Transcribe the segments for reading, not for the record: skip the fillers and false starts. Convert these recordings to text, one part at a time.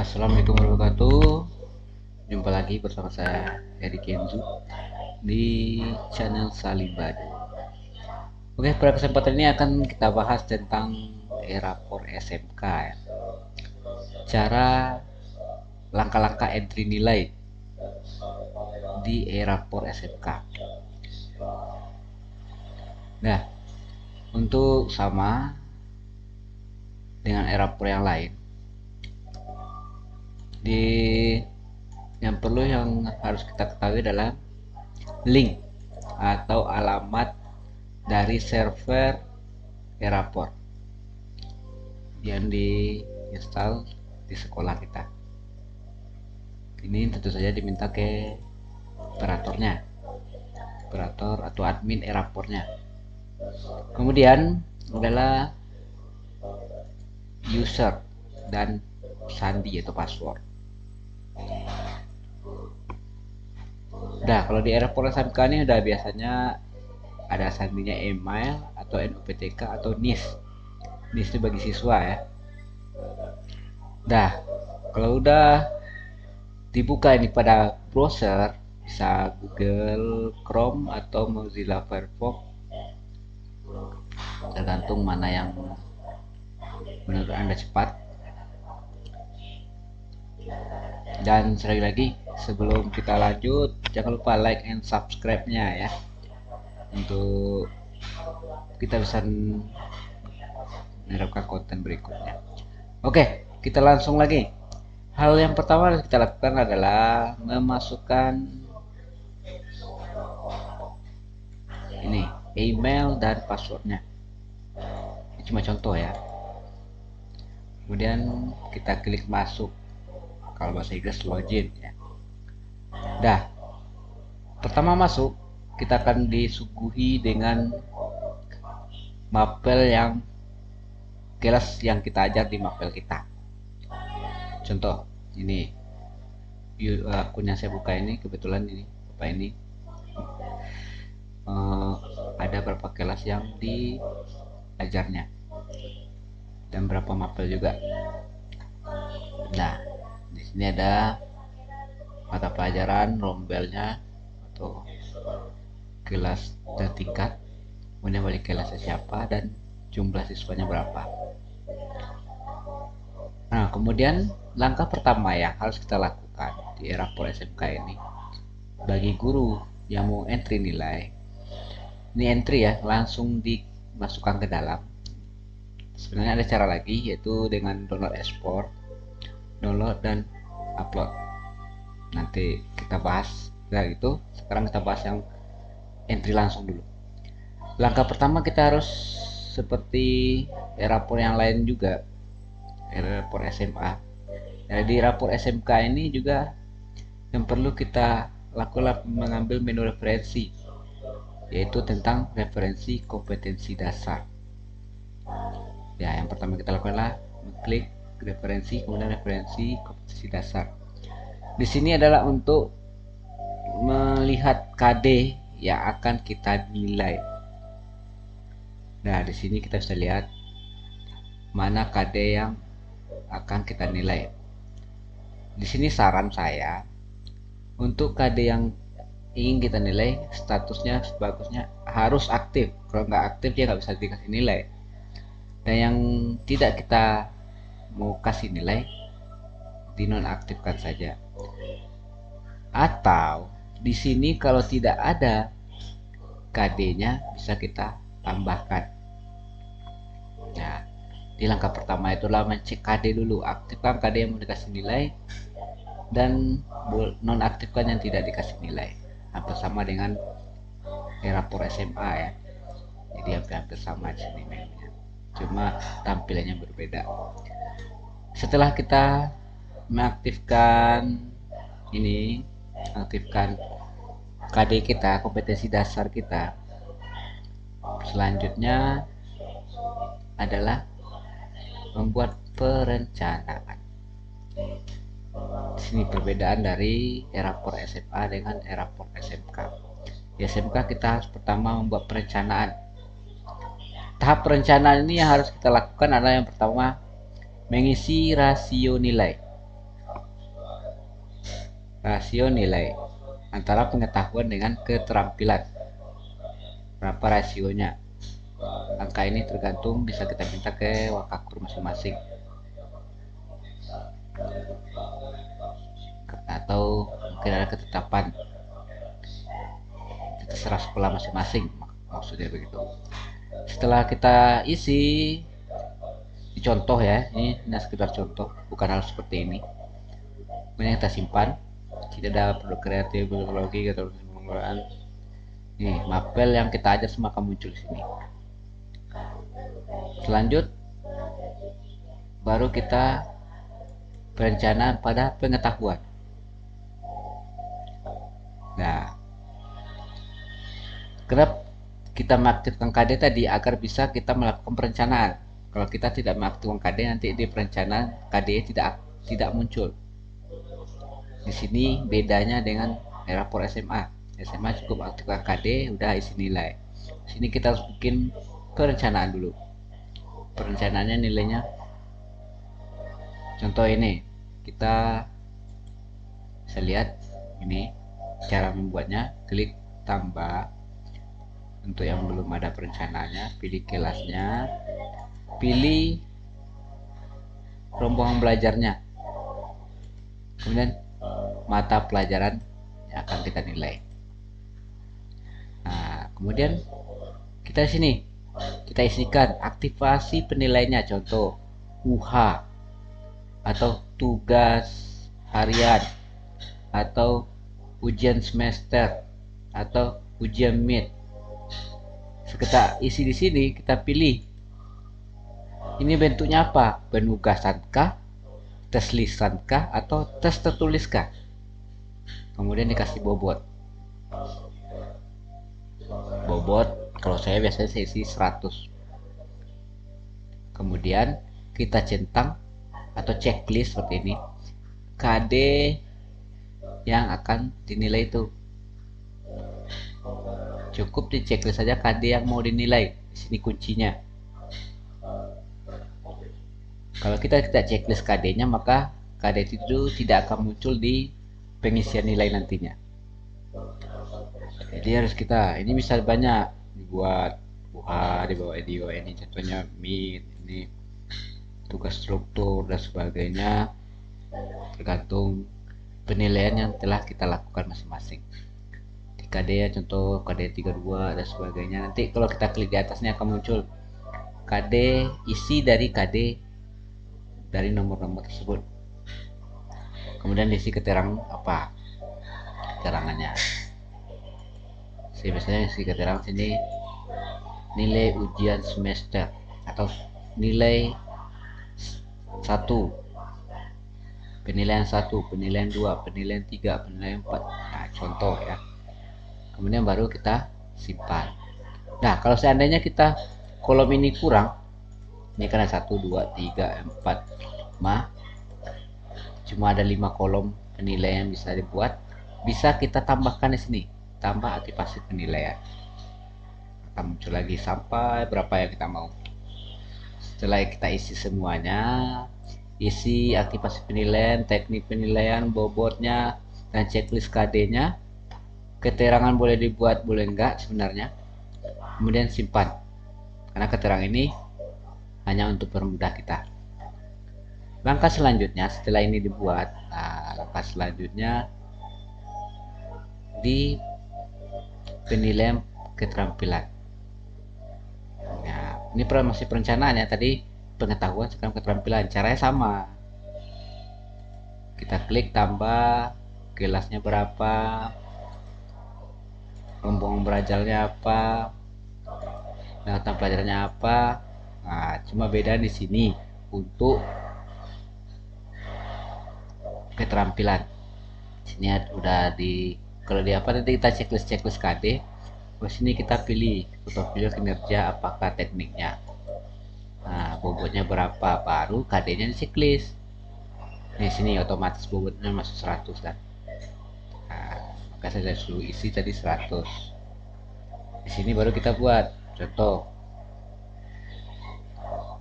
Assalamualaikum warahmatullahi wabarakatuh. Jumpa lagi bersama saya Eri Kenzu di channel Salibad. Oke, pada kesempatan ini akan kita bahas tentang rapor SMK ya. Cara langkah-langkah entry nilai di rapor SMK. Nah, untuk sama dengan rapor yang lain, yang harus kita ketahui adalah link atau alamat dari server rapor yang diinstal di sekolah kita. Ini tentu saja diminta ke operator atau admin rapornya. Kemudian adalah user dan sandi atau password. Nah, kalau di rapor SMK ini udah biasanya ada sandinya email atau NUPTK atau NIS. NIS itu bagi siswa ya. Nah, kalau udah dibuka ini pada browser, bisa Google Chrome atau Mozilla Firefox, tergantung mana yang menurut Anda cepat. Dan sekali lagi, sebelum kita lanjut, jangan lupa like and subscribe-nya ya, untuk kita bisa menerapkan konten berikutnya. Oke, kita langsung lagi. Hal yang pertama yang kita lakukan adalah memasukkan ini email dan passwordnya. Ini cuma contoh ya. Kemudian kita klik masuk, kalau bahasa Inggris login ya. Dah, pertama masuk, kita akan disuguhi dengan mapel yang kelas yang kita ajar di mapel kita. Contoh, ini akun yang saya buka ini, kebetulan ini Bapak ini ada berapa kelas yang diajarnya dan berapa mapel juga. Nah, di sini ada mata pelajaran, rombelnya atau kelas dan tingkat, kemudian wali kelasnya siapa dan jumlah siswanya berapa. Nah, kemudian langkah pertama yang harus kita lakukan di rapor SMK ini, bagi guru yang mau entry nilai, ini entry ya, langsung dimasukkan ke dalam. Sebenarnya ada cara lagi, yaitu dengan download export, download dan upload. Nanti kita bahas. Nah itu, sekarang kita bahas yang entry langsung dulu. Langkah pertama kita harus seperti rapor yang lain juga, rapor SMA. Nah, di rapor SMK ini juga yang perlu kita lakukan mengambil menu referensi, yaitu tentang referensi kompetensi dasar. Ya, yang pertama kita lakukan adalah mengklik referensi, kemudian referensi kompetensi dasar. Di sini adalah untuk melihat KD yang akan kita nilai. Nah, di sini kita bisa lihat mana KD yang akan kita nilai. Di sini saran saya, untuk KD yang ingin kita nilai, statusnya sebagusnya harus aktif. Kalau nggak aktif, dia nggak bisa dikasih nilai. Dan yang tidak kita mau kasih nilai, dinonaktifkan saja. Atau di sini kalau tidak ada KD-nya, bisa kita tambahkan. Nah, di langkah pertama itulah mencek KD dulu, aktifkan KD yang mau dikasih nilai dan nonaktifkan yang tidak dikasih nilai. Hampir sama dengan rapor SMA ya. Jadi hampir sama di sini menunya. Cuma tampilannya berbeda. Setelah kita mengaktifkan ini, aktifkan KD kita, kompetensi dasar kita, selanjutnya adalah membuat perencanaan. Di sini perbedaan dari rapor SMA dengan rapor SMK. Di SMK kita harus pertama membuat perencanaan. Tahap perencanaan ini yang harus kita lakukan adalah yang pertama, mengisi rasio nilai. rasio nilai antara pengetahuan dengan keterampilan. Berapa rasionya? Angka ini tergantung, bisa kita minta ke wakakur masing-masing atau mungkin ada ketetapan, terserah sekolah masing-masing, maksudnya begitu. Setelah kita isi di contoh ya, ini sekedar contoh, bukan hal seperti ini. Kemudian kita simpan. Tidak ada produk kreatif, teknologi atau pengelolaan. Nih, mapel yang kita ajar semua akan muncul di sini. Selanjut, baru kita perencanaan pada pengetahuan. Nah, kenapa kita mengaktifkan KD tadi? Agar bisa kita melakukan perencanaan. Kalau kita tidak mengaktifkan KD, nanti di perencanaan KD tidak muncul. Di sini bedanya dengan rapor SMA. SMA cukup aktifkan KD, udah isi nilai. Di sini kita harus bikin perencanaan dulu. Perencanaannya nilainya, contoh ini, kita bisa lihat ini cara membuatnya. Klik tambah. Untuk yang belum ada perencanaannya, pilih kelasnya, pilih rombongan belajarnya, kemudian mata pelajaran yang akan kita nilai. Nah, kemudian kita di sini kita isikan aktivasi penilaiannya, contoh UH atau tugas harian atau ujian semester atau ujian mid. Kita isi di sini, kita pilih ini bentuknya apa, penugasankah, tes lisankah, atau tes tertuliskah. Kemudian dikasih bobot. Kalau saya biasanya saya isi 100. Kemudian kita centang atau checklist seperti ini, KD yang akan dinilai itu. Cukup di checklist saja KD yang mau dinilai. Di sini kuncinya. Kalau kita tidak checklist KD-nya, maka KD itu tidak akan muncul di pengisian nilai nantinya. Jadi harus kita, ini bisa banyak dibuat UH, di bawah ini contohnya mid, ini tugas struktur dan sebagainya, tergantung penilaian yang telah kita lakukan masing-masing. Di KD ya, contoh KD 32 dan sebagainya. Nanti kalau kita klik di atasnya akan muncul KD, isi dari KD dari nomor-nomor tersebut. Kemudian diisi keterangan apa, keterangannya. Saya biasanya isi keterangan sini nilai ujian semester atau nilai 1, penilaian 1, penilaian 2, penilaian 3, penilaian 4. Nah, contoh ya. Kemudian baru kita simpan. Nah, kalau seandainya kita kolom ini kurang, ini kan ada 1, 2, 3, 4, 5, cuma ada 5 kolom penilaian bisa dibuat, bisa kita tambahkan di sini, tambah aktivasi penilaian. Akan muncul lagi sampai berapa yang kita mau. Setelah kita isi semuanya, isi aktivasi penilaian, teknik penilaian, bobotnya, dan checklist KD-nya. Keterangan boleh dibuat, boleh enggak sebenarnya. Kemudian simpan, karena keterangan ini hanya untuk permudah kita. Langkah selanjutnya setelah ini dibuat, langkah selanjutnya di penilaian keterampilan. Nah, ini masih perencanaan ya, tadi pengetahuan, sekarang keterampilan. Caranya sama, kita klik tambah, kelasnya berapa, rombongan belajarnya apa, data pelajarannya apa. Nah, cuma beda di sini untuk keterampilan. Sini udah di, kalau di apa nanti kita checklist KD. Di sini kita pilih portofolio kinerja, apakah tekniknya. Nah, bobotnya berapa, baru KD-nya di checklist. Di sini otomatis bobotnya masuk 100 kan. Nah, maka saya suruh isi tadi 100. Di sini baru kita buat contoh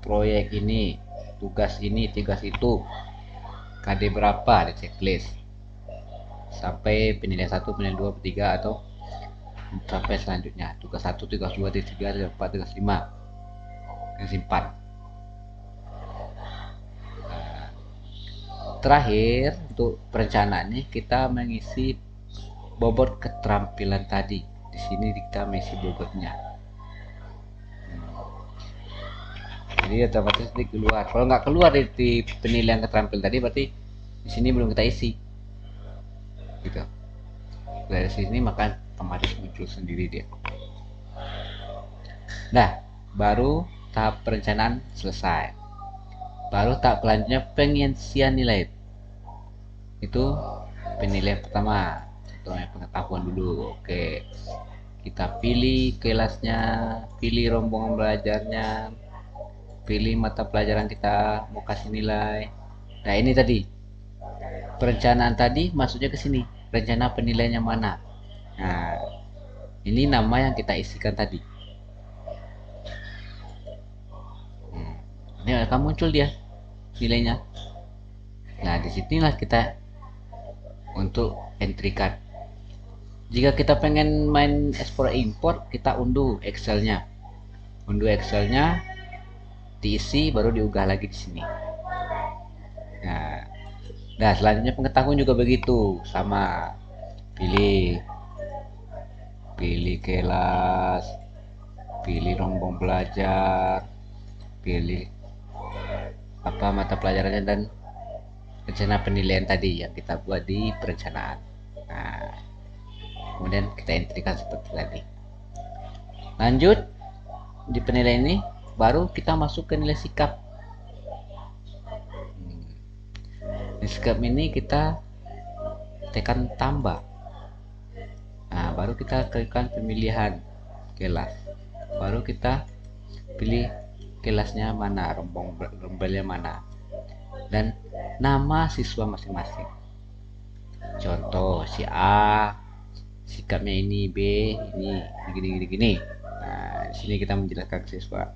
proyek ini, tugas ini, tugas itu, KD berapa di checklist. sampai penilaian 1, penilaian 2, 3 atau sampai selanjutnya tugas 1, tugas 2, tugas 3, tugas 4, tugas 5 yang simpan. Terakhir untuk perencanaannya kita mengisi bobot keterampilan tadi. Di sini kita mengisi bobotnya. Jadi otomatis di keluar. Kalau nggak keluar di penilaian keterampilan tadi, berarti di sini belum kita isi. Gitu. Dari sini maka otomatis muncul sendiri dia. Nah, baru tahap perencanaan selesai. Baru tahap selanjutnya pengisian nilai. Itu penilaian pertama, contohnya pengetahuan dulu. Oke, kita pilih kelasnya, pilih rombongan belajarnya, pilih mata pelajaran kita mau kasih nilai. Nah, ini tadi perencanaan tadi maksudnya ke sini, rencana penilaiannya mana. Nah, ini nama yang kita isikan tadi. Ini akan muncul dia nilainya. Nah, disinilah kita untuk entrykan. Jika kita pengen main ekspor import, kita unduh Excelnya. Unduh Excelnya, diisi, baru diunggah lagi di sini. Nah, selanjutnya pengetahuan juga begitu, sama. Pilih kelas, pilih rombong belajar, pilih apa mata pelajarannya, dan rencana penilaian tadi yang kita buat di perencanaan. Nah, kemudian kita entrykan seperti tadi. Lanjut di penilaian ini baru kita masuk ke nilai sikap. Di sikap ini kita tekan tambah. Nah, baru kita tekan pemilihan kelas. Baru kita pilih kelasnya mana, rombelnya mana, dan nama siswa masing-masing. Contoh si A sikapnya ini, B ini gini. Nah, di sini kita menjelaskan ke siswa.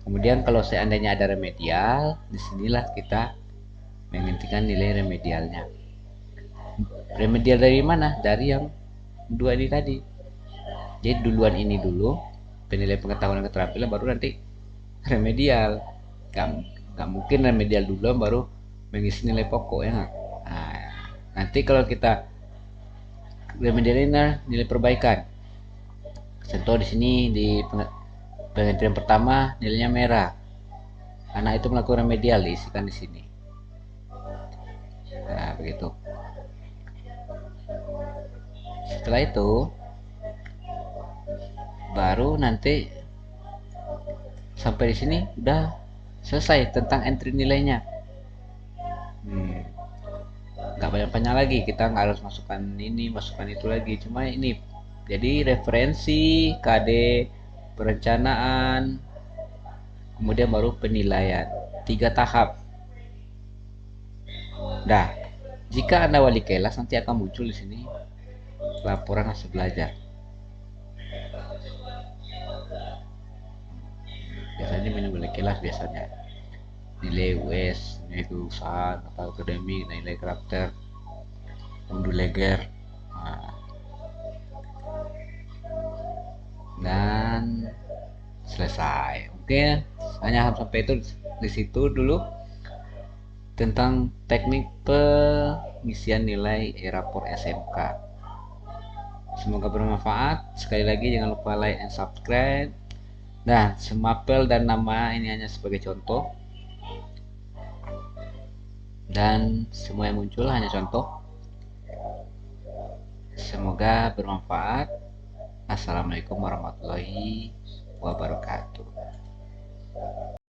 Kemudian kalau seandainya ada remedial, disinilah kita menghentikan nilai remedialnya. Remedial dari mana? Dari yang dua ini tadi. Jadi duluan ini dulu, penilaian pengetahuan dan keterampilan, baru nanti remedial. Gak mungkin remedial dulu baru mengisi nilai pokok ya. Nah, nanti kalau kita remedial ini nilai perbaikan. Contoh di sini di pengendalian pertama nilainya merah. Anak itu melakukan remedial, diisikan di sini. Nah, begitu. Setelah itu baru nanti sampai di sini udah selesai tentang entry nilainya. Nggak banyak-banyak lagi, kita nggak harus masukkan ini, masukkan itu lagi. Cuma ini jadi referensi, KD, perencanaan, kemudian baru penilaian. 3 tahap. Nah, jika Anda wali kelas, nanti akan muncul di sini laporan hasil belajar. Biasanya wali kelas biasanya nilai US, nilai kelulusan atau akademik, nilai karakter, unduh leger, dan selesai. Oke, hanya sampai itu di situ dulu tentang teknik pengisian nilai e-rapor SMK. Semoga bermanfaat. Sekali lagi jangan lupa like and subscribe. Nah, semapel dan nama ini hanya sebagai contoh, dan semua yang muncul hanya contoh. Semoga bermanfaat. Assalamualaikum warahmatullahi wabarakatuh.